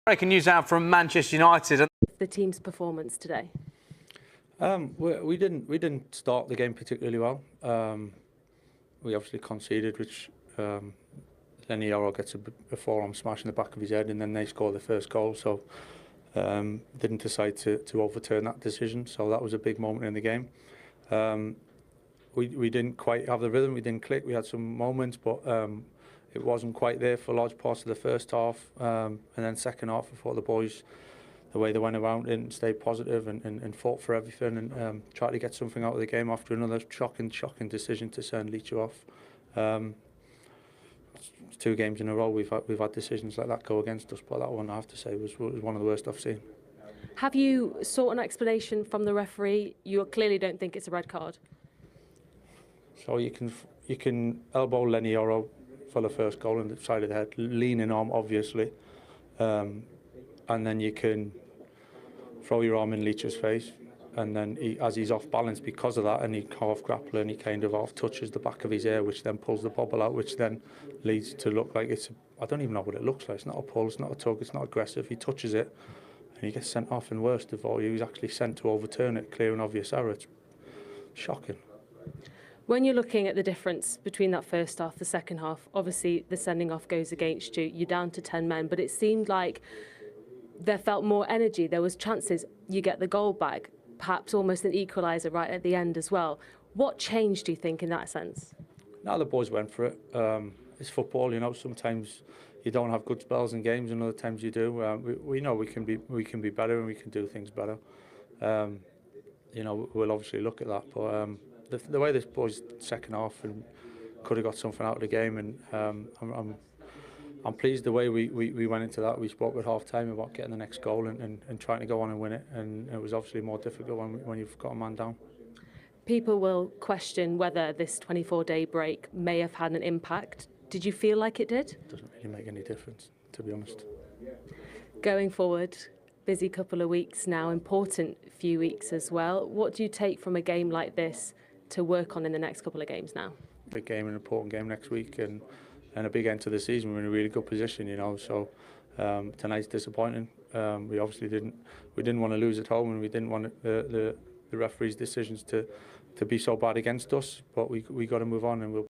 Breaking news out from Manchester United. The team's performance today? We didn't start the game particularly well. We obviously conceded, which then Yoro gets a forearm smash in the back of his head, and then they score the first goal. So didn't decide to overturn that decision. So that was a big moment in the game. We didn't quite have the rhythm. We didn't click. We had some moments, but it wasn't quite there for large parts of the first half. And then second half, I thought the boys, the way they went around it and stayed positive and fought for everything and tried to get something out of the game after another shocking decision to send Leeds off. 2 games in a row we've had decisions like that go against us, but that one I have to say was one of the worst I've seen. Have you sought an explanation from the referee? You clearly don't think it's a red card. So you can elbow Lenny Yoro for the first goal in the side of the head, leaning arm obviously, and then you can throw your arm in Leach's face, and then as he's off balance because of that, and he half grappling, he kind of half touches the back of his ear, which then pulls the bobble out, which then leads to look like I don't even know what it looks like. It's not a pull, it's not a tug, it's not aggressive. He touches it and he gets sent off, and worse of all, he was actually sent to overturn it, clear and obvious error. It's shocking. When you're looking at the difference between that first half, the second half, obviously the sending off goes against you. You're down to 10 men, but it seemed like there felt more energy. There was chances. You get the goal back, perhaps almost an equaliser right at the end as well. What changed, do you think, in that sense? Now the boys went for it. It's football, you know. Sometimes you don't have good spells in games, and other times you do. We know we can be better and we can do things better. You know, we'll obviously look at that, but the way this boys second half and could have got something out of the game, and I'm pleased the way we went into that. We spoke at half time about getting the next goal and trying to go on and win it, and it was obviously more difficult when you've got a man down. People will question whether this 24-day break may have had an impact. Did you feel like it did? It doesn't really make any difference, to be honest. Going forward, busy couple of weeks now, important few weeks as well. What do you take from a game like this to work on in the next couple of games now? Big game, an important game next week, and a big end to the season. We're in a really good position, you know. So tonight's disappointing. We obviously didn't want to lose at home, and we didn't want the referee's decisions to be so bad against us. But we got to move on, and we'll